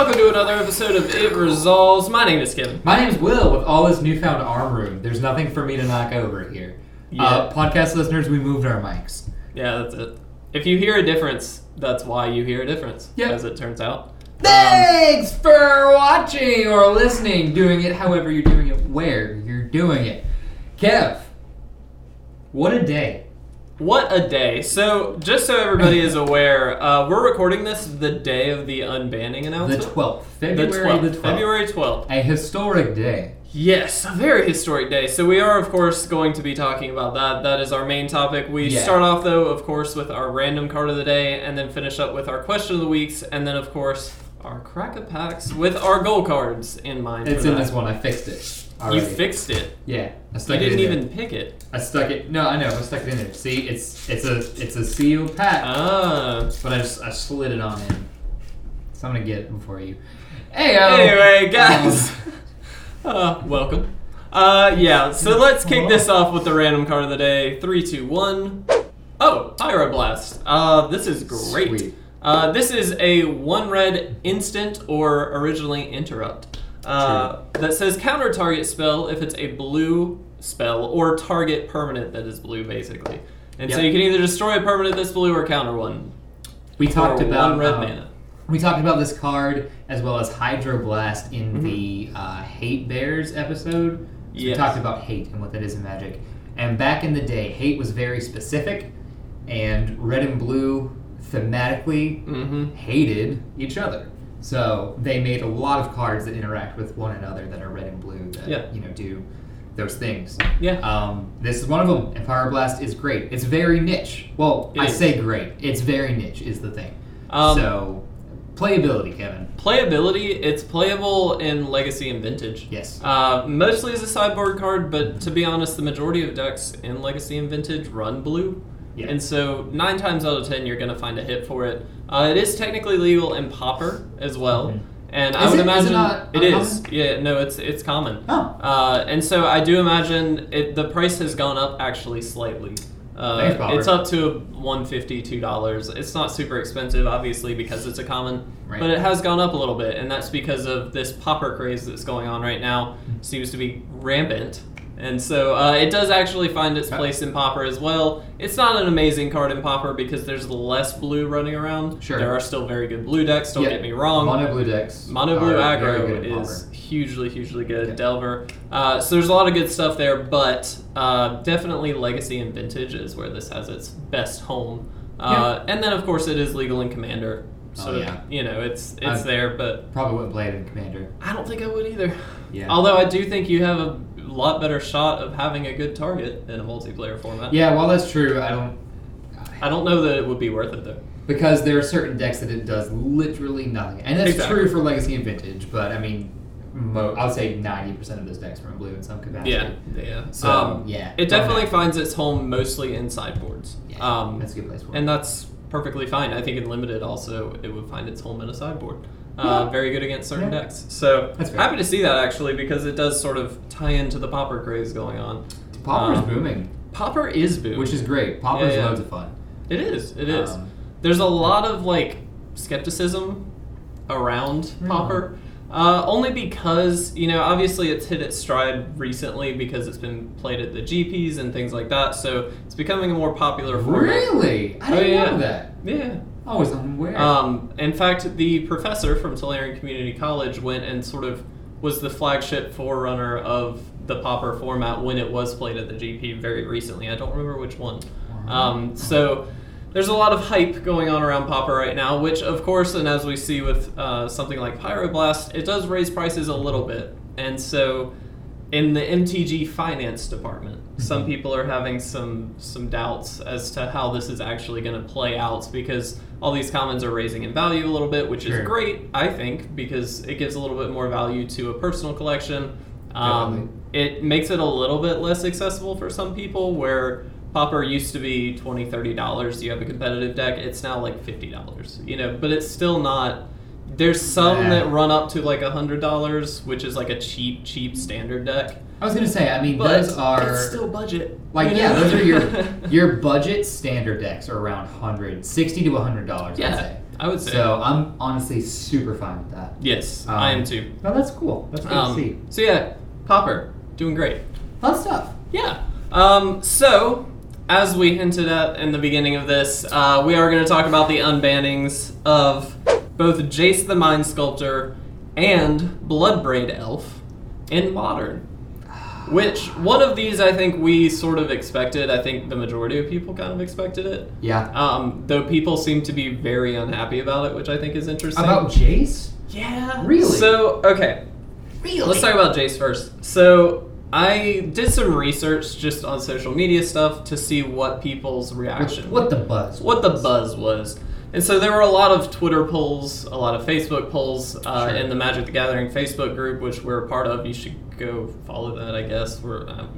welcome to another episode of It Resolves. My name is Kevin. My name is Will. With all this newfound arm room, there's nothing for me to knock over here. Yeah. Podcast listeners, we moved our mics. Yeah, that's it. If you hear a difference, that's why you hear a difference, Yep. as it turns out. Thanks for watching or listening, doing it however you're doing it, where you're doing it. Kev, what a day. What a day. So, just so everybody is aware, we're recording this the day of the unbanning The announcement. 12th. February the 12th. February 12th. A historic day. Yes, a very historic day. So we are, of course, going to be talking about that. That is our main topic. We start off, though, of course, with our random card of the day, and then finish up with our question of the weeks, and then, of course, our crack-a-packs with our goal cards in mind. It's in this one. I fixed it. You fixed it? Yeah. I You stuck didn't it in even there. pick it. I stuck it. No, I know. I stuck it in there. See, it's a sealed pack. But I slid it on in. So I'm gonna get it before you. Heyo. Anyway, guys. Welcome. Yeah, so let's kick this off with the random card of the day. 3, 2, 1. Oh, Pyroblast. This is great. Sweet. This is a 1 red instant or originally interrupt. That says counter target spell if it's a blue spell or target permanent that is blue, basically. And so you can either destroy a permanent that's blue or counter one. We talked about 1 red mana. We talked about this card as well as Hydroblast in the Hate Bears episode. So We talked about hate and what that is in Magic. And back in the day, hate was very specific, and red and blue thematically hated each other. So they made a lot of cards that interact with one another that are red and blue that do those things. Yeah. This is one of them, and Pyroblast is great. It's very niche. Well, I say great. It's very niche is the thing. So, playability, Kevin. Playability, it's playable in Legacy and Vintage. Yes. Mostly as a sideboard card, but to be honest, the majority of decks in Legacy and Vintage run blue. Yeah. And so 9 times out of 10, you're going to find a hit for it. It is technically legal in Pauper as well. And I would imagine it is. Yeah, no, it's common. Oh. And so I do imagine the price has gone up actually slightly. Thanks, Pauper. It's up to $1.50, $2. It's not super expensive, obviously, because it's a common, but it has gone up a little bit, and that's because of this Pauper craze that's going on right now. Seems to be rampant. And so it does actually find its place in Pauper as well. It's not an amazing card in Pauper because there's less blue running around. Sure. There are still very good blue decks, don't get me wrong. Mono blue decks. Mono blue aggro is hugely, hugely good. Okay. Delver. So there's a lot of good stuff there, but definitely Legacy and Vintage is where this has its best home. And then, of course, it is legal in Commander. So, it's there, but... Probably wouldn't play it in Commander. I don't think I would either. Yeah. Although I do think you have a lot better shot of having a good target in a multiplayer format. Yeah, well, that's true. I don't know that it would be worth it, though. Because there are certain decks that it does literally nothing. And that's true for Legacy and Vintage, but I mean, I would say 90% of those decks run blue in some capacity. Yeah. So, it definitely finds its home mostly in sideboards. Yeah, that's a good place for it. And that's perfectly fine. I think in Limited also, it would find its home in a sideboard. Very good against certain decks. So happy to see that actually because it does sort of tie into the Pauper craze going on. Pauper is booming. Pauper is booming. Which is great. Pauper is loads of fun. It is. There's a lot of skepticism around Pauper. Only because, obviously it's hit its stride recently because it's been played at the GPs and things like that. So it's becoming a more popular format. Really? I didn't know that. Yeah. I was unaware. In fact, the professor from Tulare Community College went and sort of was the flagship forerunner of the Pauper format when it was played at the GP very recently. I don't remember which one. So there's a lot of hype going on around Pauper right now, which, of course, and as we see with something like Pyroblast, it does raise prices a little bit. And so in the MTG finance department, some people are having some doubts as to how this is actually going to play out because all these commons are raising in value a little bit, which is great, I think, because it gives a little bit more value to a personal collection. It makes it a little bit less accessible for some people where Pauper used to be $20, $30. You have a competitive deck. It's now like $50, but it's still not... There's some that run up to like $100, which is like a cheap standard deck. I was gonna say, I mean, but those are it's still budget. Those are your budget standard decks are around $60 to $100. Yeah, I'd say. I would say. So I'm honestly super fine with that. Yes, I am too. No, that's cool. That's good to see. So yeah, Popper, doing great. Fun stuff. Yeah. So, as we hinted at in the beginning of this, we are going to talk about the unbannings of both Jace the Mind Sculptor and Bloodbraid Elf in Modern. Which, one of these I think we sort of expected. I think the majority of people kind of expected it. Yeah. Though people seem to be very unhappy about it, which I think is interesting. About Jace? Yeah. Really? So, okay. Really? Let's talk about Jace first. So, I did some research just on social media stuff to see what people's reaction What the buzz was. And so there were a lot of Twitter polls, a lot of Facebook polls in the Magic the Gathering Facebook group, which we're a part of. You should go follow that, I guess.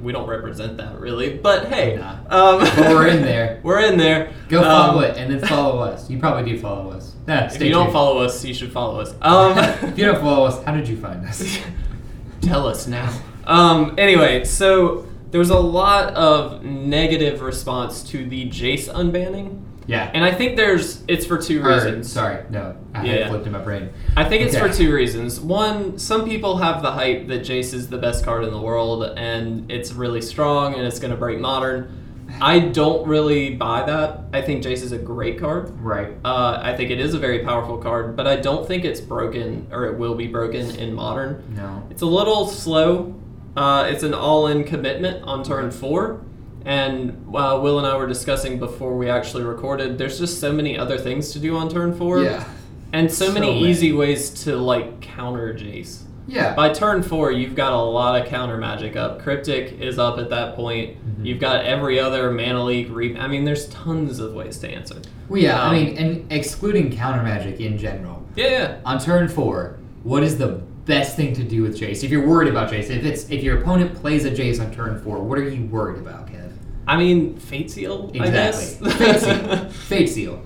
We don't represent that really, but hey. But we're in there. We're in there. Go follow it and then follow us. You probably do follow us. If you don't follow us, you should follow us. If you don't follow us, how did you find us? Tell us now. Anyway, so there was a lot of negative response to the Jace unbanning. Yeah. And I think it's for two reasons. I had flipped in my brain. I think it's for two reasons. One, some people have the hype that Jace is the best card in the world and it's really strong and it's going to break Modern. I don't really buy that. I think Jace is a great card. Right. I think it is a very powerful card, but I don't think it's broken or it will be broken in Modern. No. It's a little slow. It's an all-in commitment on turn 4. And Will and I were discussing before we actually recorded, there's just so many other things to do on turn 4. Yeah. And so many easy ways to, counter Jace. Yeah. By turn 4, you've got a lot of counter magic up. Cryptic is up at that point. Mm-hmm. You've got every other Mana Leak. There's tons of ways to answer. Well, yeah, and excluding counter magic in general. Yeah. On turn 4, what is the best thing to do with Jace? If you're worried about Jace, if your opponent plays a Jace on turn 4, what are you worried about, Kev? Fate Seal, exactly. I guess. Fate Seal. Fate Seal.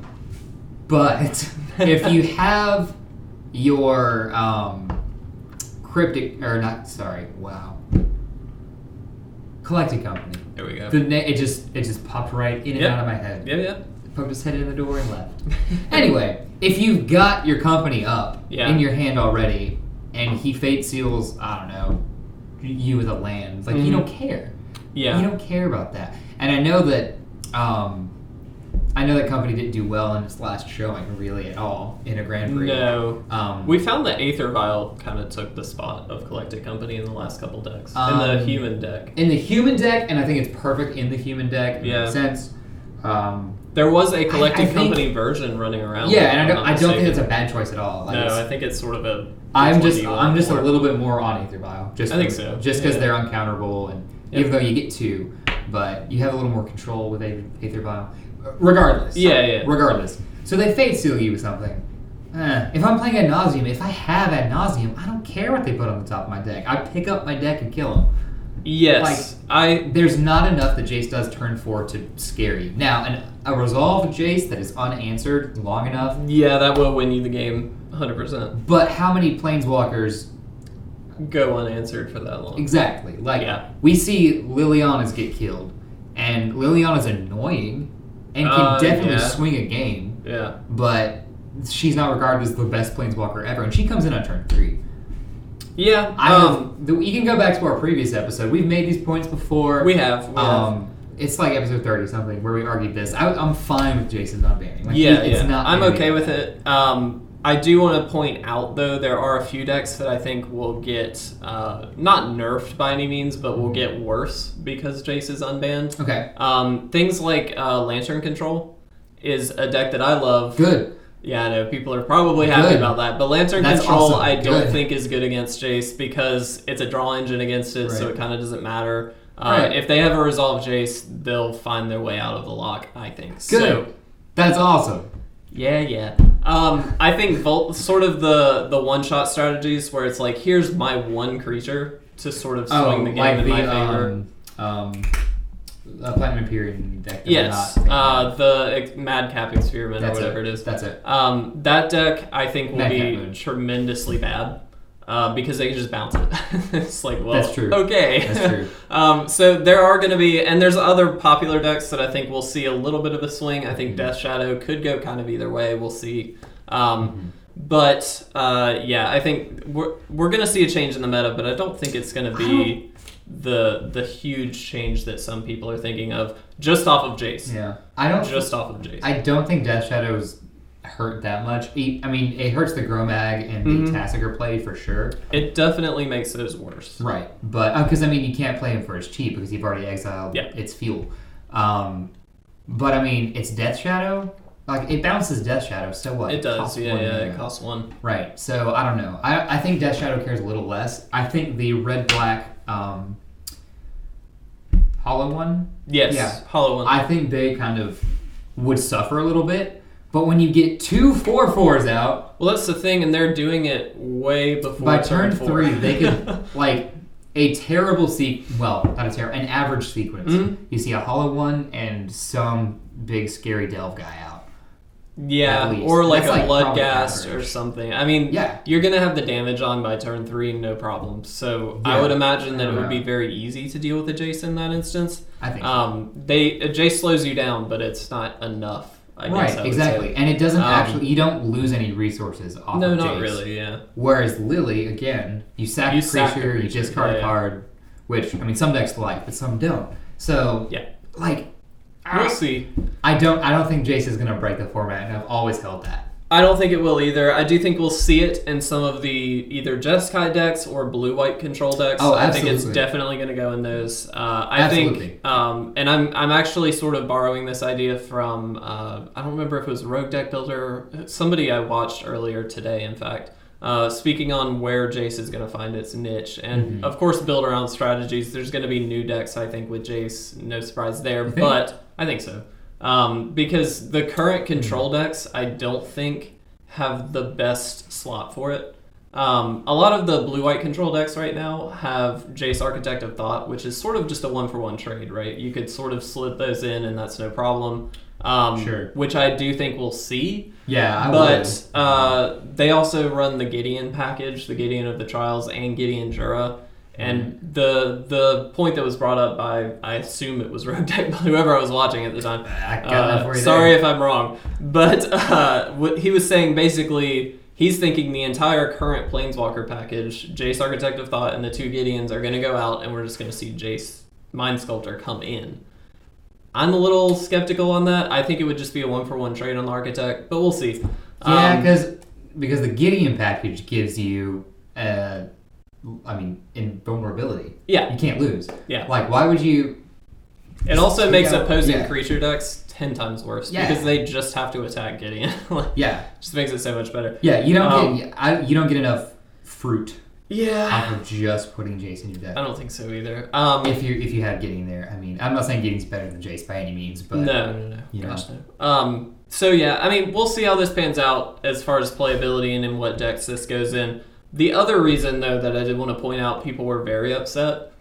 But if you have your Collected Company. There we go. It just popped right in and out of my head. Yeah. Poked his head in the door and left. Anyway, if you've got your company up in your hand already, and he Fate Seals, I don't know, you with a land, it's you don't care. Yeah. You don't care about that. And I know that company didn't do well in its last showing, really, at all, in a Grand Prix. No. We found that Aether Vial kind of took the spot of Collected Company in the last couple decks. In the human deck. In the human deck, and I think it's perfect in the human deck. It makes sense. There was a Collected Company version running around. Yeah, and I don't think it's a bad choice at all. I think it's sort of a... I'm just a little bit more on Aether Vial. I think so. Just because they're uncounterable, and even though you get 2, but you have a little more control with Aether Vial. Regardless. Yeah. Regardless. So they Fate Seal you with something. If I'm playing Ad Nauseam, if I have Ad Nauseam, I don't care what they put on the top of my deck. I pick up my deck and kill them. Yes. There's not enough that Jace does turn 4 to scare you. Now, a resolved Jace that is unanswered long enough. Yeah, that will win you the game 100%. But how many Planeswalkers go unanswered for that long? Exactly. We see Liliana's get killed, and Liliana's annoying and can definitely swing a game. Yeah. But she's not regarded as the best Planeswalker ever, and she comes in on turn 3. Yeah. You can go back to our previous episode. We've made these points before. We have. It's like episode 30 something where we argued this. I'm fine with Jason not banning. It's not. I'm okay with it. I do want to point out though there are a few decks that I think will get not nerfed by any means, but will get worse because Jace is unbanned. Okay. Things like Lantern Control is a deck that I love. Good. Yeah, I know people are probably happy about that, but Lantern Control I don't think is good against Jace because it's a draw engine against it, so it kind of doesn't matter. If they have a resolve Jace, they'll find their way out of the lock, I think. Good. So, that's awesome. Yeah. I think sort of the one-shot strategies where it's like, here's my one creature to sort of swing the game in my favor. Platinum Imperium deck. Yes, the Madcap Experiment or whatever it is. That's it. That deck I think will be tremendously bad because they can just bounce it. It's like, well, that's true. Okay. That's true. So there are going to be, and there's other popular decks that I think we'll see a little bit of a swing. I think Death Shadow could go kind of either way. We'll see. But yeah, I think we're gonna see a change in the meta, but I don't think it's gonna be the huge change that some people are thinking of just off of Jace. Yeah, off of Jace. I don't think Death Shadows hurt that much. I mean, it hurts the Gromag and the Tassiger play for sure. It definitely makes those worse. Right, but because I mean, you can't play him for his cheap because you've already exiled its fuel. But I mean, it's Death Shadow. Like, it bounces Death Shadow, so what? It does, it costs 1. Right, so I don't know. I think Death Shadow cares a little less. I think the red-black Hollow one? Yes, yeah. Hollow one. I think they kind of would suffer a little bit, but when you get 2 4/4s out... Well, that's the thing, and they're doing it way before by turn 3, they could, like, a terrible an average sequence. You see a Hollow one and some big scary Delve guy out. Yeah, or like a Bloodghast or something. I mean, you're going to have the damage on by turn 3, no problem. So I would imagine that it would be very easy to deal with a Jace in that instance. I think so. Jace slows you down, but it's not enough. I guess right, exactly. And it doesn't actually, you don't lose any resources off of Jace. No, not really, yeah. Whereas Lily, again, you sack a creature, you discard a card, which, I mean, some decks like, but some don't. So, like... We'll see. I don't think Jace is going to break the format, and I've always held that. I don't think it will either. I do think we'll see it in some of the either Jeskai decks or blue-white control decks. Oh, I think it's definitely going to go in those. I think, and I'm actually sort of borrowing this idea from, I don't remember if it was Rogue Deck Builder, somebody I watched earlier today, in fact, speaking on where Jace is going to find its niche. And, of course, build around strategies. There's going to be new decks, I think, with Jace. No surprise there, but... I think so. Because the current control decks, I don't think, have the best slot for it. A lot of the blue-white control decks right now have Jace Architect of Thought, which is sort of just a 1-for-1 trade, right? You could sort of slip those in, and that's no problem. Sure. Which I do think we'll see. Yeah, But they also run the Gideon package, the Gideon of the Trials, and Gideon Jura. And the point that was brought up by, I assume it was Rogue Deck, whoever I was watching at the time. I got that for you sorry if I'm wrong. But what he was saying, basically, he's thinking the entire current Planeswalker package, Jace Architect of Thought and the 2 Gideons are going to go out, and we're just going to see Jace Mind Sculptor come in. I'm a little skeptical on that. I think it would just be a 1-for-1 trade on the Architect, but we'll see. Yeah, because the Gideon package gives you... invulnerability. Yeah. You can't lose. Yeah. Like, why would you... It also makes opposing creature decks 10 times worse because they just have to attack Gideon. Just makes it so much better. Yeah, you don't get enough fruit off of just putting Jace in your deck. I don't think so either. If you had Gideon there. I mean, I'm not saying Gideon's better than Jace by any means, but... No. Gosh, no. So, yeah, I mean, we'll see how this pans out as far as playability and in what decks this goes in. The other reason, though, that I did want to point out people were very upset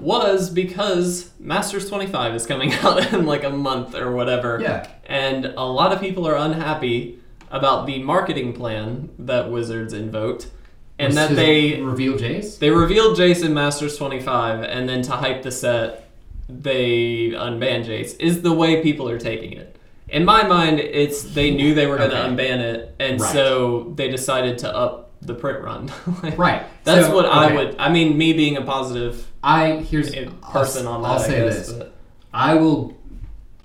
was because Masters 25 is coming out in like a month or whatever. Yeah. And a lot of people are unhappy about the marketing plan that Wizards invoked. And that they... revealed Jace? They revealed Jace in Masters 25, and then to hype the set, they unbanned Jace, is the way people are taking it. In my mind, it's they knew they were going to unban it, and so they decided to up the print run. Right. That's what I would... I mean, me being a positive person on that, I'll say this. But. I will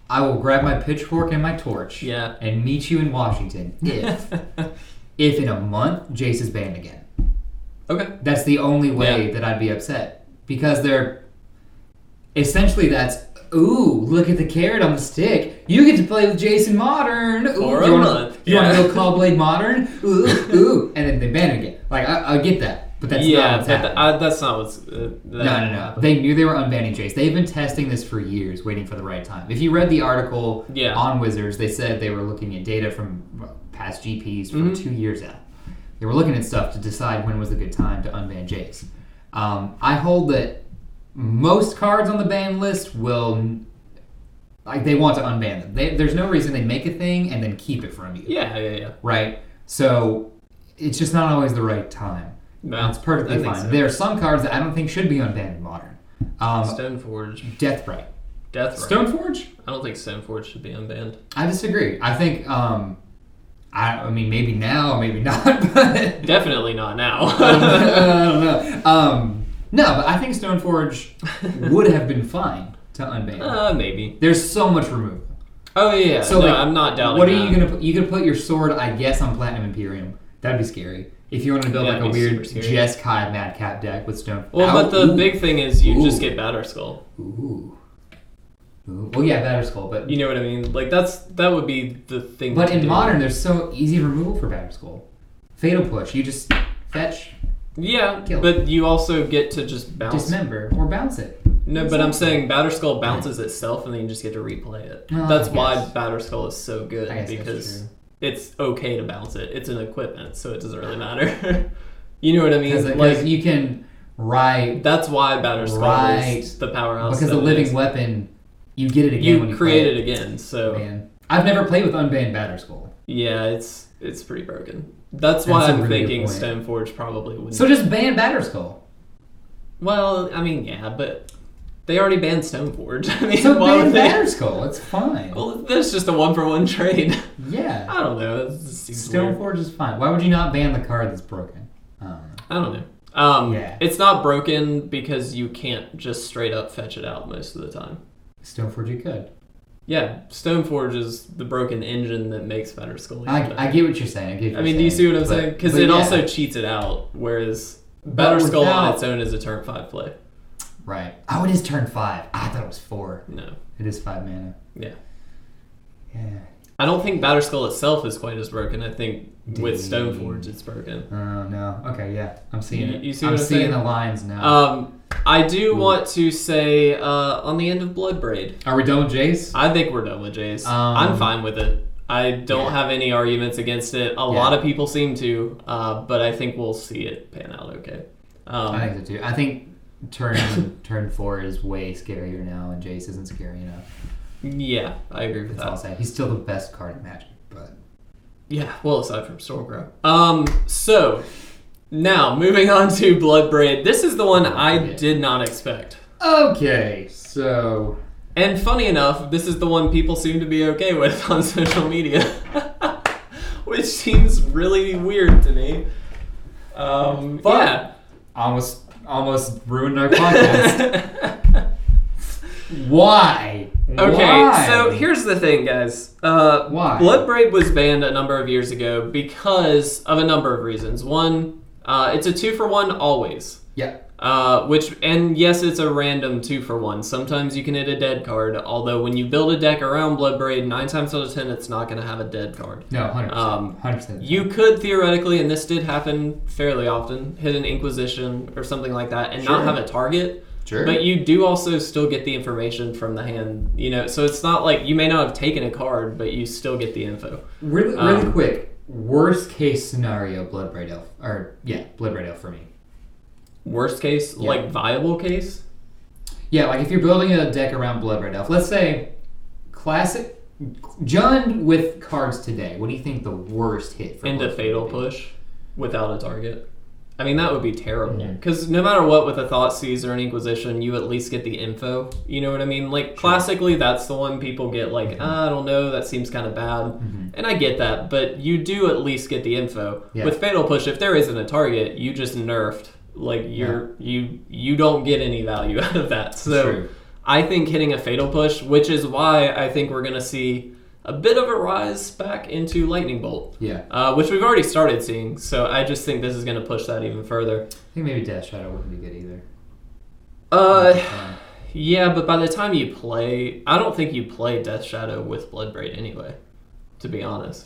grab my pitchfork and my torch and meet you in Washington if in a month Jace is banned again. Okay. That's the only way that I'd be upset. Because they're... Essentially, that's... Ooh, look at the carrot on the stick. You get to play with Jace in Modern. Ooh, for a month. You want to go Callblade Modern? Ooh. And then they ban it again. Like, I get that. But that's not what's happening. That's not what's... No. They knew they were unbanning Jace. They've been testing this for years, waiting for the right time. If you read the article on Wizards, they said they were looking at data from past GPs from 2 years out. They were looking at stuff to decide when was a good time to unban Jace. I hold that most cards on the ban list will... Like, they want to unban them. There's no reason they make a thing and then keep it from you. Yeah. Right? So, it's just not always the right time. No, it's perfectly fine. So. There are some cards that I don't think should be unbanned in Modern. Stoneforge. Deathbright. Deathbright. Stoneforge? I don't think Stoneforge should be unbanned. I disagree. I think I mean, maybe now, maybe not. But Definitely not now. I don't know. No, but I think Stoneforge would have been fine to unban. Maybe. There's so much removal. Oh yeah. So no, like, I'm not doubting. What are you gonna put? You could put your sword, I guess, on Platinum Imperium. That'd be scary. If you want to build like a weird Jeskai Madcap deck with Stone. Well, but the big thing is you just get Batterskull. Ooh. Well, yeah, Batterskull, but you know what I mean. Like that would be the thing. But in Modern, there's so easy removal for Batterskull. Fatal Push, you just fetch. Yeah, but you also get to just bounce. Dismember or bounce it. No, but I'm saying Batterskull bounces itself, and then you just get to replay it. Oh, that's why Batterskull is so good, because it's okay to bounce it. It's an equipment, so it doesn't really matter. You know what I mean? Because you can ride. That's why Batterskull is the powerhouse. Because a living weapon, you get it again when you create it again. So man, I've never played with unbanned Batterskull. Yeah, it's pretty broken. That's why I'm thinking Stoneforge probably wouldn't. So just ban Batterskull. Well, I mean, yeah, but they already banned Stoneforge. I mean, so ban Batterskull. It's fine. Well, that's just a 1-for-1 trade. Yeah. I don't know. Stoneforge is fine. Why would you not ban the card that's broken? I don't know. Yeah. It's not broken because you can't just straight up fetch it out most of the time. Stoneforge you could. Yeah, Stoneforge is the broken engine that makes Batterskull. I get what you're saying. I mean, do you see what I'm saying? Because it also cheats it out, whereas Batterskull on its own is a turn 5 play. Right. Oh, it is turn 5. I thought it was 4. No. It is 5 mana. Yeah. Yeah. I don't think Batterskull itself is quite as broken. I think with Stoneforge it's broken. Oh, no. Okay, yeah. I'm seeing it. You see I'm what I'm seeing saying? the lines now. I do want to say on the end of Bloodbraid. Are we done with Jace? I think we're done with Jace. I'm fine with it. I don't have any arguments against it. A lot of people seem to, but I think we'll see it pan out okay. I think so too. I think turn 4 is way scarier now, and Jace isn't scary enough. Yeah, I agree with that. I'll say. He's still the best card in Magic, but yeah, well, aside from Stormcrow. So now moving on to Bloodbraid. This is the one I did not expect. Okay, so and funny enough, this is the one people seem to be okay with on social media, which seems really weird to me. Yeah, almost ruined our podcast. Why? Okay, so here's the thing, guys. Why? Bloodbraid was banned a number of years ago because of a number of reasons. One, it's a 2-for-1 always. Yeah. And yes, it's a random 2-for-1. Sometimes you can hit a dead card, although when you build a deck around Bloodbraid, 9 times out of 10, it's not going to have a dead card. No, 100%. 100%. You could theoretically, and this did happen fairly often, hit an Inquisition or something like that and not have a target. Sure. But you do also still get the information from the hand, so it's not like you may not have taken a card, but you still get the info. Really quick, worst case scenario, Bloodbraid Elf. Bloodbraid Elf for me. Worst case? Yeah. Like viable case? Yeah, like if you're building a deck around Bloodbraid Elf, let's say classic, Jund with cards today, what do you think the worst hit for Into Fatal Push without a target? I mean, that would be terrible. Because no matter what, with a Thoughtseize or an Inquisition, you at least get the info. You know what I mean? Like, classically, that's the one people get like, I don't know, that seems kind of bad. And I get that, but you do at least get the info. Yeah. With Fatal Push, if there isn't a target, you just nerfed. Like, you don't get any value out of that. So I think hitting a Fatal Push, which is why I think we're going to see a bit of a rise back into Lightning Bolt. Yeah. Which we've already started seeing, so I just think this is going to push that even further. I think maybe Death Shadow wouldn't be good either. Yeah, but by the time you play, I don't think you play Death Shadow with Bloodbraid anyway, to be honest.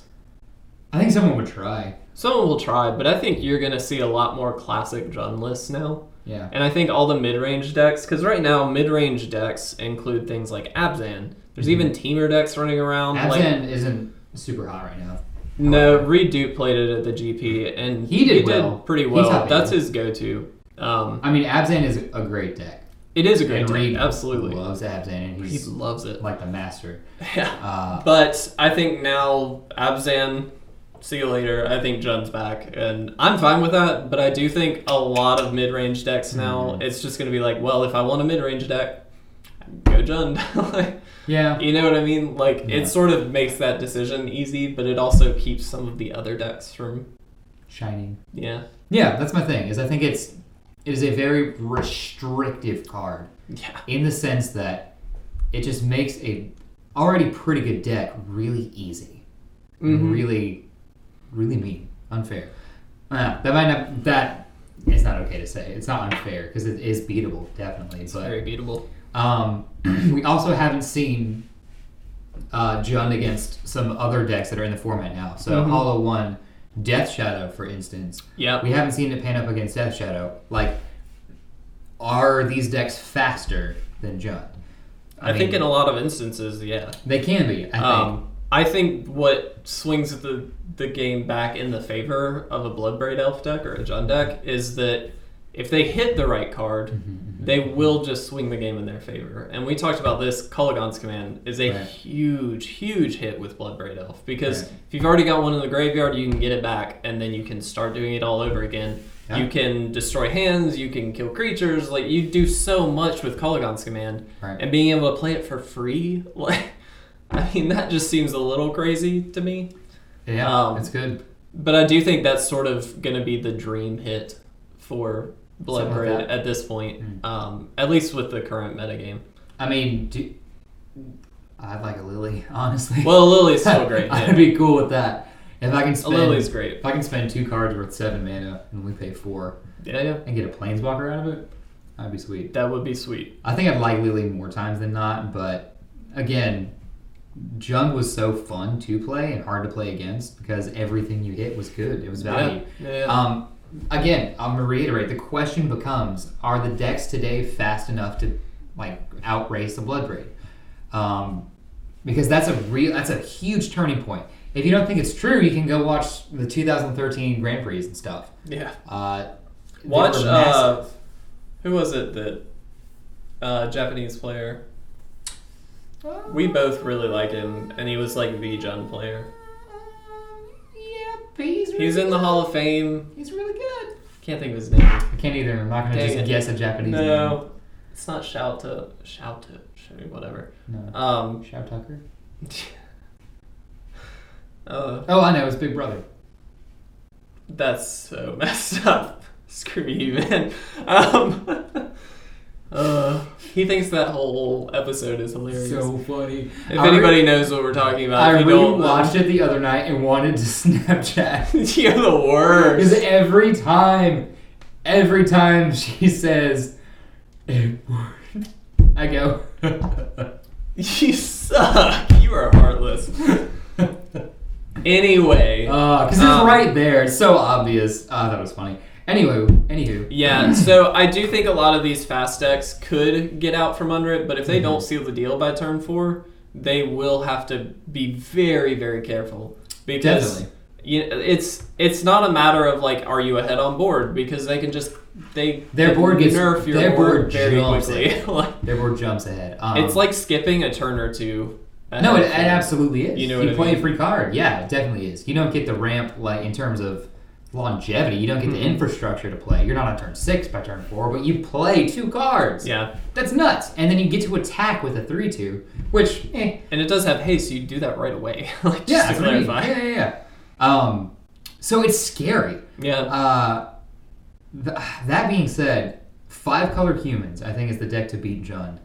I think someone would try. Someone will try, but I think you're going to see a lot more classic Jund lists now. Yeah. And I think all the mid-range decks, because right now mid-range decks include things like Abzan. There's even Teamer decks running around. Abzan isn't super hot right now. No, Reed Duke played it at the GP, and he did pretty well. That's his go-to. I mean, Abzan is a great deck. It is a great deck, absolutely. He loves Abzan, and he loves it. Like the master. Yeah. But I think now Abzan, see you later. I think Jund's back, and I'm fine with that, but I do think a lot of mid-range decks now, it's just going to be like, well, if I want a mid-range deck, go Jund. Like, yeah. You know what I mean? Like, it sort of makes that decision easy, but it also keeps some of the other decks from shining. Yeah. Yeah, that's my thing. Is I think it is a very restrictive card. Yeah. In the sense that it just makes a already pretty good deck really easy. Really, really mean. Unfair. That is not okay to say. It's not unfair because it is beatable, definitely. It's very beatable. We also haven't seen Jund against some other decks that are in the format now. So Hollow 1, Death Shadow, for instance. Yeah. We haven't seen it pan up against Death Shadow. Like, are these decks faster than Jund? I think in a lot of instances, yeah. They can be, I think. I think what swings the game back in the favor of a Bloodbraid Elf deck or a Jund deck is that if they hit the right card, they will just swing the game in their favor. And we talked about this. Kolaghan's Command is a huge, huge hit with Bloodbraid Elf because if you've already got one in the graveyard, you can get it back, and then you can start doing it all over again. Yeah. You can destroy hands, you can kill creatures. Like, you do so much with Kolaghan's Command. Right. And being able to play it for free, like, I mean, that just seems a little crazy to me. Yeah, it's good. But I do think that's sort of going to be the dream hit for Bloodbraid at this point, at least with the current metagame. I mean, I'd like a Lily, honestly. Well, Lily's still great. Yeah. I'd be cool with that. If I can spend, Lily's great. If I can spend 2 cards worth 7 mana and we pay 4, and get a Planeswalker out of it, that'd be sweet. That would be sweet. I think I'd like Lily more times than not, but again, Jund was so fun to play and hard to play against because everything you hit was good. It was value. Yeah. Again, I'm gonna reiterate. The question becomes: are the decks today fast enough to outrace the Bloodbraid? Because that's a huge turning point. If you don't think it's true, you can go watch the 2013 Grand Prix and stuff. Yeah. Watch. Who was it that Japanese player? We both really like him, and he was like the Jund player. Yeah, he's in the Hall of Fame. He's really good. Can't think of his name. I can't either. I'm not gonna just guess a Japanese name. No, it's not shout whatever. No. Shout Tucker. Oh, I know. It's Big Brother. That's so messed up. Screw you, man. He thinks that whole episode is hilarious. So funny. If anybody knows what we're talking about, I rewatched it the other night and wanted to Snapchat. You're the worst. Because every time she says Edward, I go, you suck. You are heartless. Anyway. Because it's right there. It's so obvious. I thought it was funny. Anywho. Yeah, so I do think a lot of these fast decks could get out from under it, but if they don't seal the deal by turn 4, they will have to be very, very careful. Because it's not a matter of are you ahead on board? Because they can just their board gets nerf your board very quickly. Their board jumps ahead. It's like skipping a turn or two. No, it absolutely is. You know what I mean? Play a free card. Yeah, it definitely is. You don't get the ramp in terms of longevity. You don't get the infrastructure to play. You're not on turn 6 by turn 4, but you play 2 cards. Yeah. That's nuts. And then you get to attack with a 3/2, which And it does have haste, so you do that right away. Just to clarify. Yeah. So it's scary. Yeah. That being said, 5-color humans, I think, is the deck to beat Jund.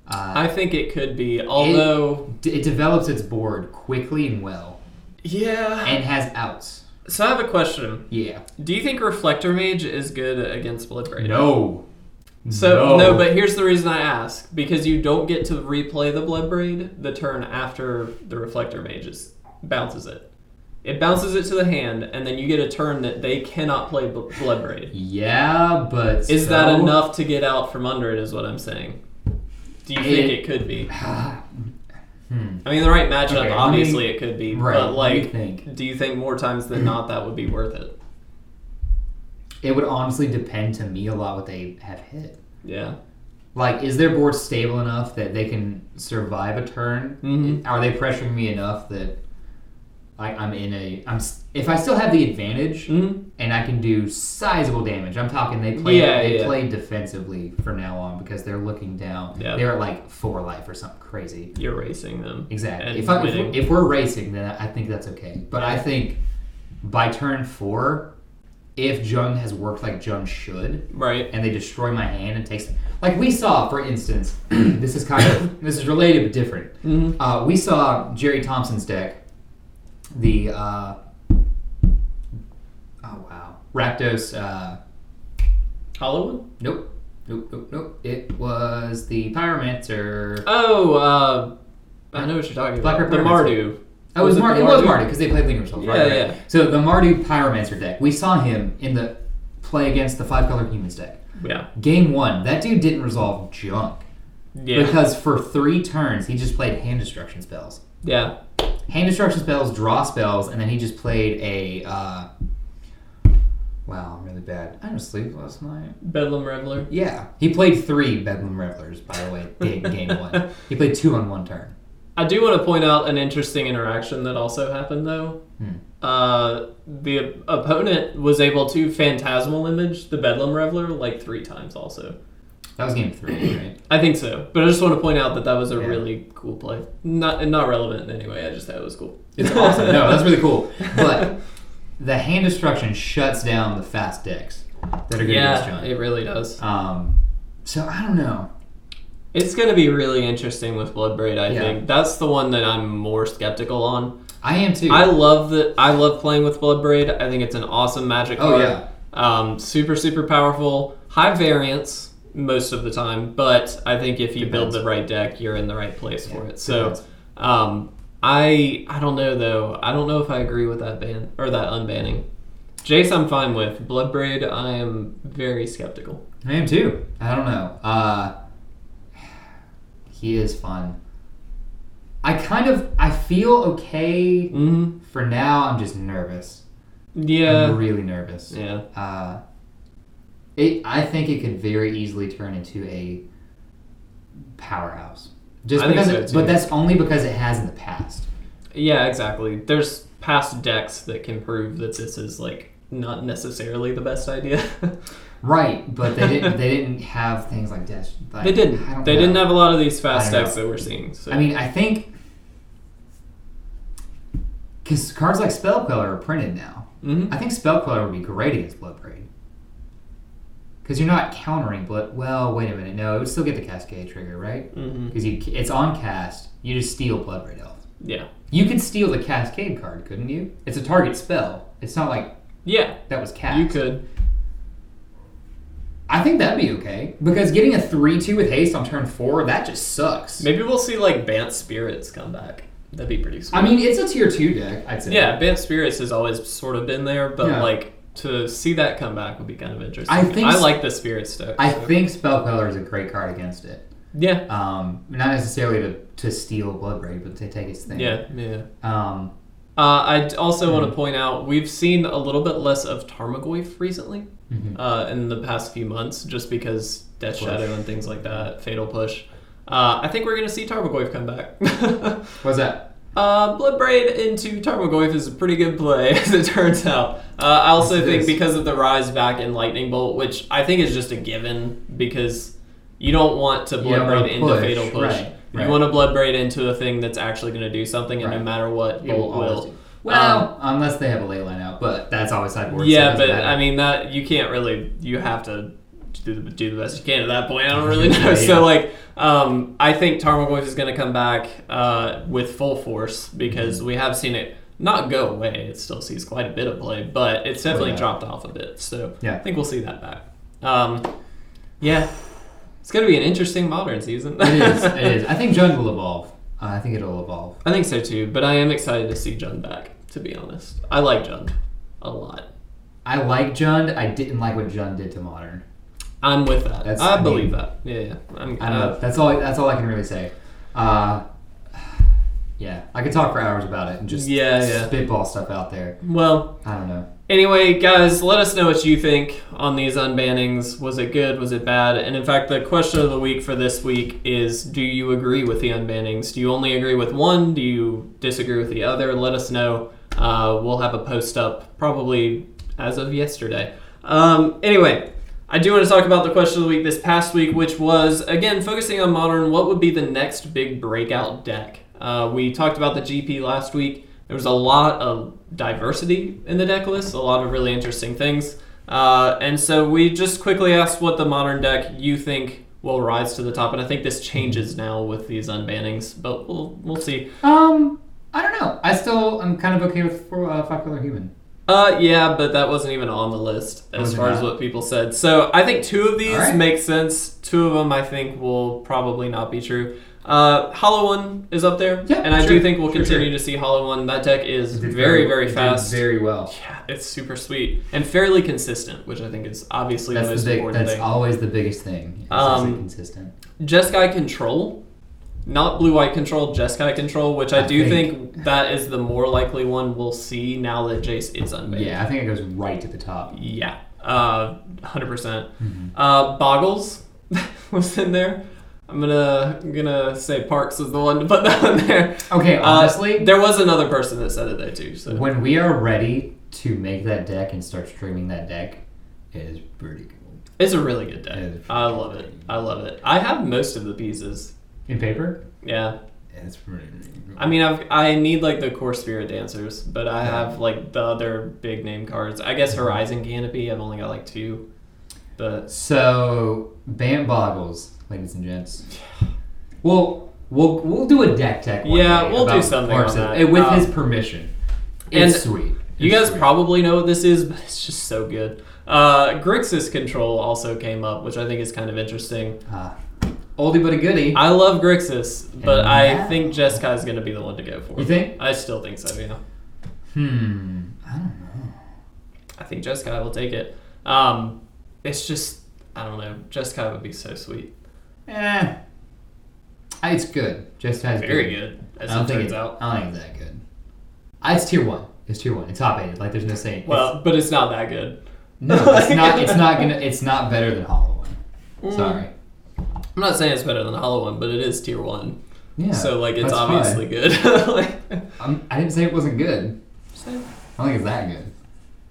I think it could be, although it develops its board quickly and well. Yeah. And has outs. So I have a question. Yeah. Do you think Reflector Mage is good against Bloodbraid? No. No, but here's the reason I ask. Because you don't get to replay the Bloodbraid the turn after the Reflector Mage bounces it. It bounces it to the hand, and then you get a turn that they cannot play Bloodbraid. Yeah, but Is that enough to get out from under it, is what I'm saying. Do you think it could be? I mean, the right matchup, obviously it could be. Right, but, do you think more times than not that would be worth it? It would honestly depend to me a lot what they have hit. Yeah. Is their board stable enough that they can survive a turn? Mm-hmm. Are they pressuring me enough that if I still have the advantage and I can do sizable damage, I'm talking they play defensively for now on because they're looking down. Yeah. They're at like 4 life or something crazy. You're racing them. Exactly. If we're racing, then I think that's okay. But I think by turn 4, if Jund has worked like Jund should, right, and they destroy my hand and takes, like we saw, for instance, this is related but different. We saw Jerry Thompson's deck. The Rakdos Hollow? Nope. It was the Pyromancer. I know what you're talking about. The Mardu. Oh, it was Mardu because they played Linger Souls. Yeah. So the Mardu Pyromancer deck, we saw him in the play against the 5-color humans deck. Yeah. Game 1, that dude didn't resolve junk. Yeah. Because for 3 turns, he just played hand destruction spells. Yeah. Hand destruction spells, draw spells, and then he just played a... wow, I'm really bad. I didn't sleep last night. Bedlam Reveler? Yeah. He played 3 Bedlam Revelers, by the way, game 1. He played 2 on 1 turn. I do want to point out an interesting interaction that also happened, though. The opponent was able to Phantasmal Image the Bedlam Reveler like 3 times also. That was game 3, right? I think so. But I just want to point out that was a really cool play. Not relevant in any way. I just thought it was cool. It's awesome. No, that's really cool. But the hand destruction shuts down the fast decks that are good against Jund. Yeah, it really does. So I don't know. It's going to be really interesting with Bloodbraid, I think. That's the one that I'm more skeptical on. I am too. I love playing with Bloodbraid. I think it's an awesome magic card. Yeah. Super, super powerful. High variance most of the time, but I think if you build the right deck, you're in the right place for it. So I don't know, though. I don't know if I agree with that ban or that unbanning. Jace, I'm fine with. Bloodbraid, I am very skeptical. I am too. I don't know. He is fun. I feel okay for now. I'm just nervous. Yeah. I'm really nervous. Yeah. I think it could very easily turn into a powerhouse. But that's only because it has in the past. Yeah, exactly. There's past decks that can prove that this is like not necessarily the best idea. Right, but they didn't have things like Dash. They didn't. They didn't have a lot of these fast decks that we're seeing. So. I mean, I think because cards like Spell Queller are printed now. I think Spell Queller would be great against Bloodbraid because you're not countering Blood. Well, wait a minute. No, it would still get the Cascade trigger, right? Because it's on cast. You just steal Bloodbraid Elf. Yeah. You could steal the Cascade card, couldn't you? It's a target spell. It's not like that was cast. You could. I think that'd be okay. Because getting a 3-2 with haste on turn 4, that just sucks. Maybe we'll see like Bant Spirits come back. That'd be pretty sweet. I mean, it's a tier 2 deck, I'd say. Yeah, Bant Spirits has always sort of been there, but like to see that come back would be kind of interesting. I like the Spirits deck. I think Spell Queller is a great card against it. Yeah. Not necessarily to steal Bloodbraid, but to take its thing. Yeah. I also want to point out we've seen a little bit less of Tarmogoyf recently in the past few months, just because Death Shadow and things like that, Fatal Push. I think we're going to see Tarmogoyf come back. What's that? Bloodbraid into Tarmogoyf is a pretty good play, as it turns out. I also think because of the rise back in Lightning Bolt, which I think is just a given, because you don't want to Bloodbraid into Fatal Push. Right. You want to Bloodbraid into a thing that's actually going to do something, and no matter what, Bolt will. Well, unless they have a ley line out, but that's always sideboard. Yeah, but I mean that you can't really. You have to do the best you can at that point. I don't really know. So like, I think Tarmogoyf is going to come back with full force because we have seen it not go away. It still sees quite a bit of play, but it's definitely dropped off a bit. So I think we'll see that back. It's going to be an interesting Modern season. It is. I think Jund will evolve. I think it'll evolve. I think so too, but I am excited to see Jund back, to be honest. I like Jund a lot. I like Jund. I didn't like what Jund did to Modern. I'm with that. I believe that. Yeah. I know. That's all I can really say. Yeah, I could talk for hours about it and just spitball stuff out there. Well, I don't know. Anyway, guys, let us know what you think on these unbannings. Was it good? Was it bad? And in fact, the question of the week for this week is, do you agree with the unbannings? Do you only agree with one? Do you disagree with the other? Let us know. We'll have a post up probably as of yesterday. Anyway, I do want to talk about the question of the week this past week, which was, again, focusing on Modern, what would be the next big breakout deck? We talked about the GP last week. There was a lot of diversity in the deck list, a lot of really interesting things. And so we just quickly asked what the Modern deck you think will rise to the top, and I think this changes now with these unbannings, but we'll see. I don't know. I'm kind of okay with 5-color human. Yeah, but that wasn't even on the list as far as what people said. So I think 2 of these make sense. 2 of them I think will probably not be true. Hollow One is up there, and I do think we'll continue to see Hollow One. That deck is very, very fast. Very well. Yeah, it's super sweet and fairly consistent, which I think is obviously the most important thing. That's always the biggest thing. Consistent. Jeskai Control, not Blue-White Control, Jeskai Control, which I do think that is the more likely one we'll see now that Jace is unbanned. Yeah, I think it goes right to the top. Yeah, 100%. Boggles was in there. I'm gonna say Parks is the one to put that one there. Okay, honestly, there was another person that said it there too. So when we are ready to make that deck and start streaming that deck, it is pretty cool. It's a really good deck. I love it. I have most of the pieces in paper. Yeah, it's pretty cool. I mean, I need like the core Spirit Dancers, but I have like the other big name cards. I guess Horizon Canopy. I've only got like 2. But so Bant Boggles. Ladies and gents, we'll do a deck tech. We'll do something on that with his permission. It's sweet. You guys probably know what this is, but it's just so good. Grixis Control also came up, which I think is kind of interesting. Oldie but a goodie. I love Grixis, but I think Jeskai is going to be the one to go for. You think? I still think so. Yeah. I don't know. I think Jeskai will take it. It's just I don't know. Jeskai would be so sweet. It's good. Jeskai is very good. As it turns out, I don't think it's that good. It's tier 1. It's tier 1. It's top 8. Like there's no saying. Well, but it's not that good. No, it's not. It's not better than Hollow One. Sorry. I'm not saying it's better than Hollow One, but it is tier 1. Yeah. So like it's obviously good. I didn't say it wasn't good. I don't think it's that good.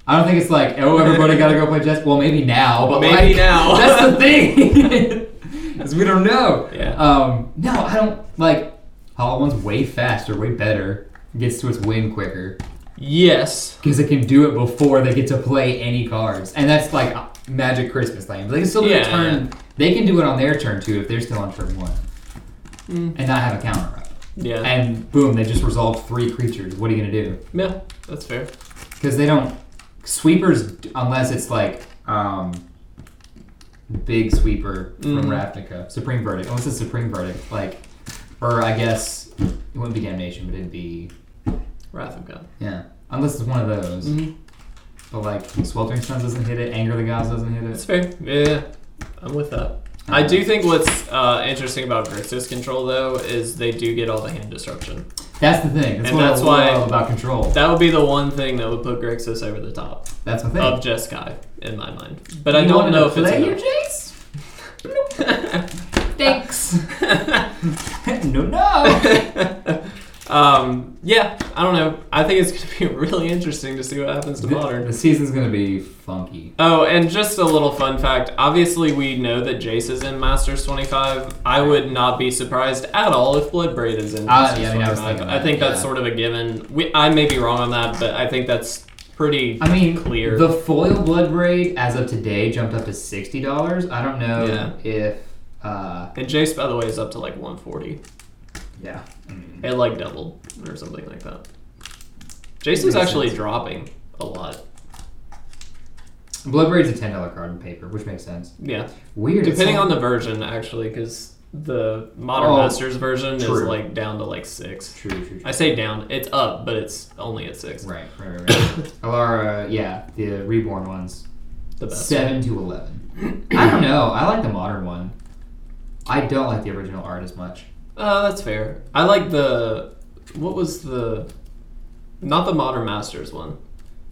I don't think it's like, everybody got to go play Jeskai. Well, maybe now, but maybe now. That's the thing. Because we don't know. Yeah. No, I don't like. Hollow One's way faster, way better. Gets to its win quicker. Yes. Because it can do it before they get to play any cards, and that's like Magic Christmas thing. They can still do a turn. They can do it on their turn too if they're still on turn 1, and not have a counter up. Yeah. And boom, they just resolved 3 creatures. What are you gonna do? Yeah, that's fair. Because they don't sweepers unless it's like big sweeper from Ravnica, Supreme Verdict. Unless it's Supreme Verdict, like, or I guess it wouldn't be Damnation, but it'd be Wrath of God. Yeah, unless it's one of those. But like Sweltering Suns doesn't hit it, Anger of the Gods doesn't hit it. That's fair. Yeah, I'm with that. I do think what's interesting about Grixis Control though is they do get all the hand disruption. That's the thing. That's why I love about Control. That would be the one thing that would put Grixis over the top. That's the thing. Of Jeskai, in my mind. But I don't know if it's enough. Jace? Thanks. No. Yeah, I don't know. I think it's going to be really interesting to see what happens to Modern. The season's going to be funky. Oh, and just a little fun fact. Obviously, we know that Jace is in Masters 25. I would not be surprised at all if Bloodbraid is in Masters 25. I think that's sort of a given. I may be wrong on that, but I think that's pretty clear. The foil Bloodbraid, as of today, jumped up to $60. I don't know if... and Jace, by the way, is up to like 140. Yeah. It like doubled or something like that. Jace is actually dropping a lot. Bloodbraid's a $10 card in paper, which makes sense. Yeah. Weird. Depending on the version, actually, because the Modern Masters version is like down to like 6. True. I say down. It's up, but it's only at 6. Right. Alara, the Reborn ones. The best 7 to 11. I don't know. I like the Modern one. I don't like the original art as much. That's fair. I like what was not the Modern Masters one,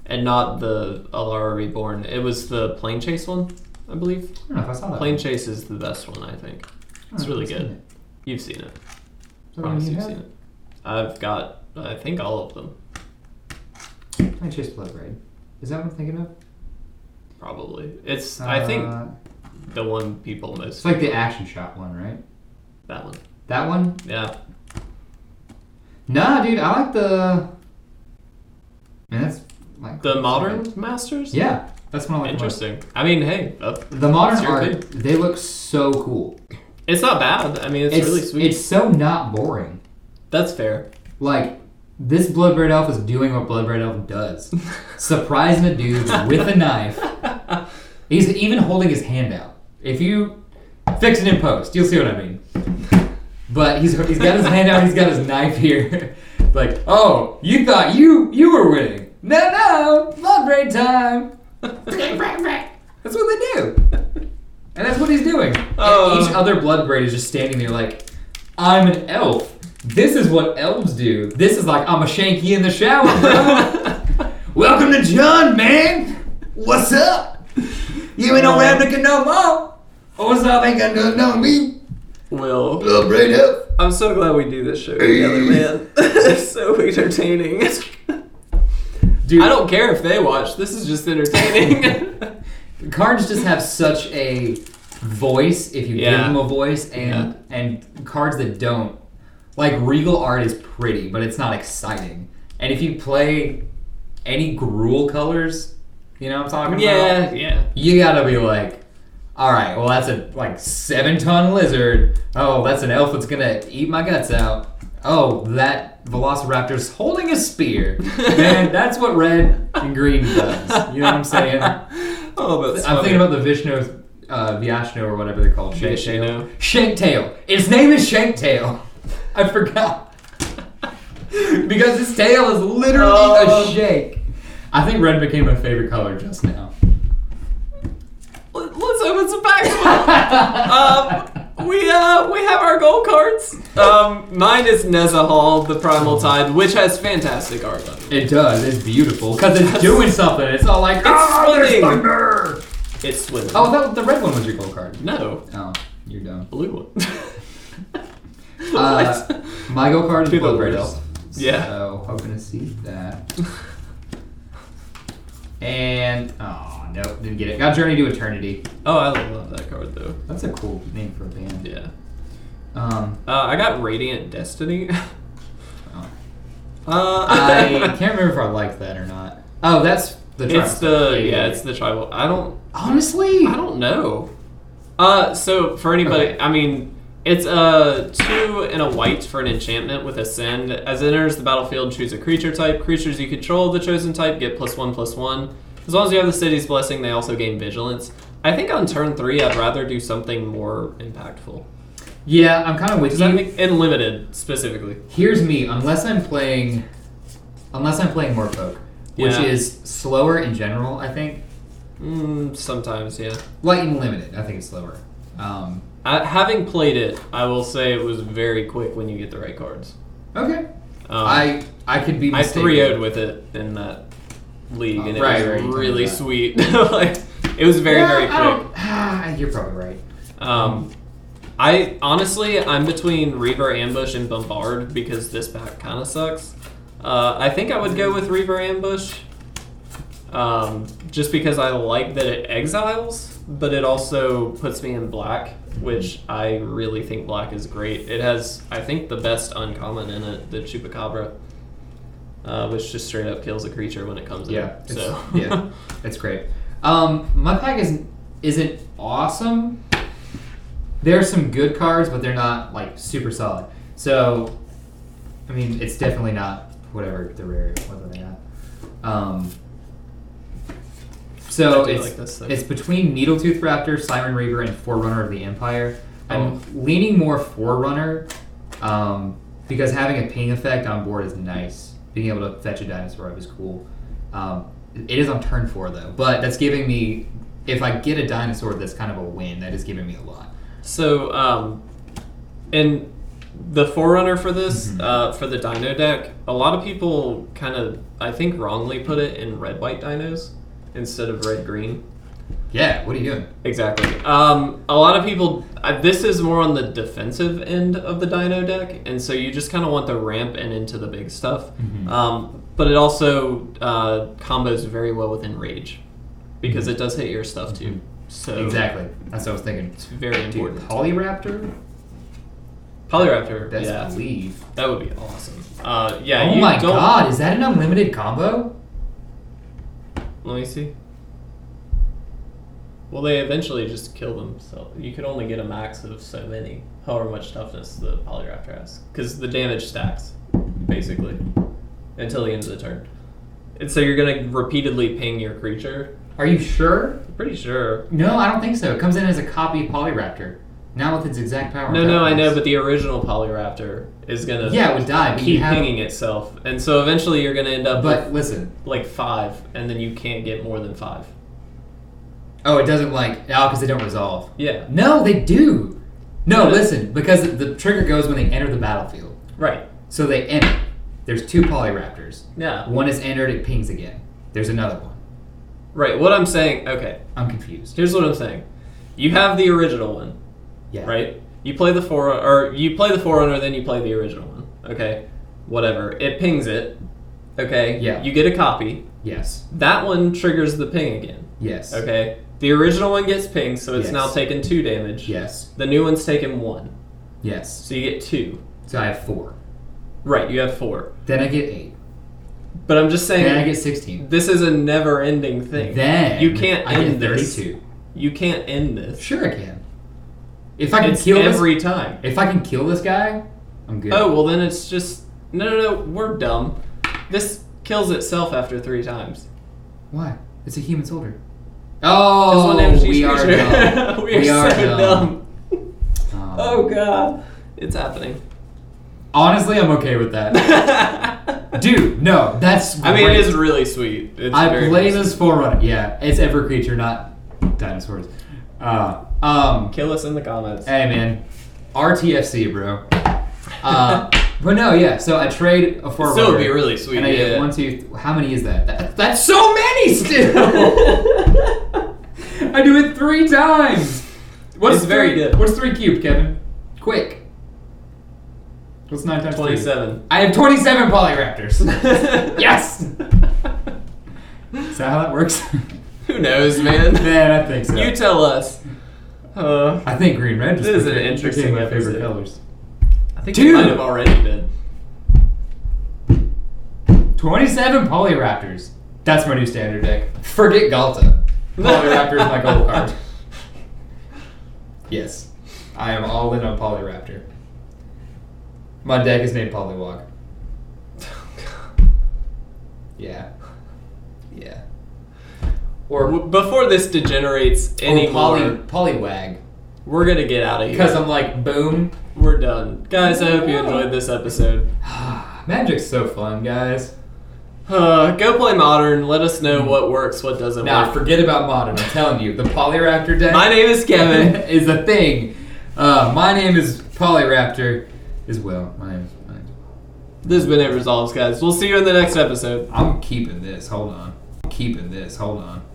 and not the Alara Reborn. It was the Plane Chase one, I believe. I don't know if I saw that. Plane Chase is the best one, I think. It's really good. You've seen it. Promise you've seen it. I've got, I think, all of them. Jace Bloodbraid. Is that what I'm thinking of? Probably. It's, I think, the one people most... It's like the action shot one, right? That one. That one? Yeah. Nah, dude, I like the... Man, that's... like The modern Masters? Yeah, that's what I like. Interesting. I mean, hey. The modern art, they look so cool. It's not bad. I mean, it's really sweet. It's so not boring. That's fair. Like, this Bloodbraid Elf is doing what Bloodbraid Elf does. Surprising a dude with a knife. He's even holding his hand out. If you fix it in post, you'll see what I mean. But he's got his hand out, he's got his knife here. Like, oh, you thought you were winning. No, Bloodbraid time. That's what they do. And that's what he's doing. And each other Bloodbraid is just standing there like, I'm an elf. This is what elves do. This is like, I'ma shank you in the shower, bro. Welcome to John, man. What's up? You ain't around looking no more. What's up? Ain't got nothing on me. Will. Bloodbraid Elf. I'm so glad we do this show together, man. It's so entertaining. Dude, I don't care if they watch. This is just entertaining. Cards just have such a voice if you give them a voice, and cards that don't. Like, Regal art is pretty, but it's not exciting. And if you play any Gruul colors, you know what I'm talking about? Yeah. You gotta be like, alright, well that's a 7-ton lizard. Oh, that's an elf that's gonna eat my guts out. Oh, that Velociraptor's holding a spear. Man, that's what red and green does. You know what I'm saying? Oh, that's I'm thinking about the Vyashno or whatever they're called. Shanktail. Shanktail. Its name is Shanktail. I forgot. Because his tail is literally a shank. I think red became my favorite color just now. Let's open some packs. We have our gold cards. Mine is Nezahal, the Primal Tide, which has fantastic art on it. It does. It's beautiful because it's doing something. It's all like, swimming. There's thunder. It's swimming. Oh, the red one was your gold card. No. Oh, you're dumb. Blue one. My gold card is Bloodbraid Elf. Yeah. So, hoping to see that. And, oh, nope, didn't get it. Got Journey to Eternity. Oh, I love that card, though. That's a cool name for a band. Yeah. I got Radiant Destiny. I can't remember if I liked that or not. Oh, that's the tribal. It's the tribal. I don't know. So for anybody, I mean, it's 2 and a white for an enchantment with Ascend. As it enters the battlefield, choose a creature type. Creatures you control of the chosen type get +1/+1. As long as you have the city's blessing, they also gain vigilance. I think on turn 3, I'd rather do something more impactful. Yeah, I'm kind of with you. And limited specifically. Here's me. Unless I'm playing Merfolk, which is slower in general, I think. Sometimes, yeah. Light and limited, I think it's slower. Having played it, I will say it was very quick when you get the right cards. Okay. I could be mistaken. I 3-0'd with it in that league, and it was really sweet. Like, it was very quick. You're probably right. I'm between Reaver Ambush and Bombard because this pack kind of sucks. I think I would go with Reaver Ambush. Just because I like that it exiles, but it also puts me in black, which I really think black is great. It has, I think, the best uncommon in it, the Chupacabra, which just straight up kills a creature when it comes in. Yeah, it's great. My pack isn't awesome. There are some good cards, but they're not like super solid. So, I mean, it's definitely not whatever the rare. What are they at? So it's between Needletooth Raptor, Siren Reaver, and Forerunner of the Empire. I'm leaning more Forerunner because having a ping effect on board is nice. Being able to fetch a dinosaur up is cool. It is on turn 4 though, but that's giving me, if I get a dinosaur, that's kind of a win. That is giving me a lot. So, and the Forerunner for this, for the Dino deck, a lot of people kind of, I think, wrongly put it in red-white dinos instead of red-green. Yeah, what are you doing? Exactly. A lot of people, this is more on the defensive end of the Dino deck, and so you just kind of want the ramp and into the big stuff. but it also combos very well with Enrage because it does hit your stuff too. So exactly. That's what I was thinking. It's very important. Polyraptor? Polyraptor, Best believe. That would be awesome. Oh my god, is that an unlimited combo? Let me see. Well, they eventually just kill them, so you could only get a max of so many, however much toughness the Polyraptor has. Because the damage stacks, basically, until the end of the turn. And so you're going to repeatedly ping your creature. Are you sure? I'm pretty sure. No, I don't think so. It comes in as a copy of Polyraptor. Not with its exact power. No, I know, but the original Polyraptor is going to it would die, keep pinging itself. And so eventually you're going to end up with like 5, and then you can't get more than 5. Oh, it doesn't because they don't resolve. Yeah. No, they do. No, listen, because the trigger goes when they enter the battlefield. Right. So they enter. There's 2 Polyraptors. Yeah. One is entered, it pings again. There's another one. Right, what I'm saying, okay. I'm confused. Here's what I'm saying. You have the original one. Yeah. Right? You play the Forerunner, then you play the original one. Okay? Whatever. It pings it. Okay? Yeah. You get a copy. Yes. That one triggers the ping again. Yes. Okay? The original one gets pinged, so it's Yes. now taken 2 damage. Yes. The new one's taken 1. Yes. So you get 2. So I have 4. Right, you have 4. Then I get 8. But I'm just saying... Then I get 16. This is a never-ending thing. Then you can't end this. 32. You can't end this. Sure I can. If I can kill every time. If I can kill this guy, I'm good. Oh, well then it's just... No, we're dumb. This kills itself after 3 times. Why? It's a human soldier. Oh, we are dumb. we are so dumb. Oh god. It's happening. Honestly, I'm okay with that. Dude, no, that's great. I mean, it is really sweet. I play this Forerunner. Yeah, it's every creature, not dinosaurs. Kill us in the comments. Hey, man. RTFC, bro. But no, yeah, so I trade a Forerunner. Still would be really sweet. And I get 1, 2, how many is that? That's so many still! I do it 3 times! It's very good. What's 3 cubed, Kevin? Quick. What's 9 times 27. 3? I have 27 Polyraptors. Yes! Is that how that works? Who knows, man? Man, I think so. You tell us. I think green-red just this is an interesting my favorite episode. colors. I think it might have already been. 27 Polyraptors. That's my new standard deck. Forget Galta. Polyraptor is my gold card. Yes. I am all in on Polyraptor. My deck is named Polywog. Yeah. Yeah. Or before this degenerates anymore, Polywag. we're gonna get out of here. Because I'm like, boom. We're done. Guys, I hope you enjoyed this episode. Magic's so fun, guys. Go play Modern. Let us know what works, what doesn't work. Forget about Modern. I'm telling you. The Polyraptor deck... My name is Kevin. ...is a thing. My name is Polyraptor as well. My name is... This has been It Resolves, guys. We'll see you in the next episode. I'm keeping this. Hold on.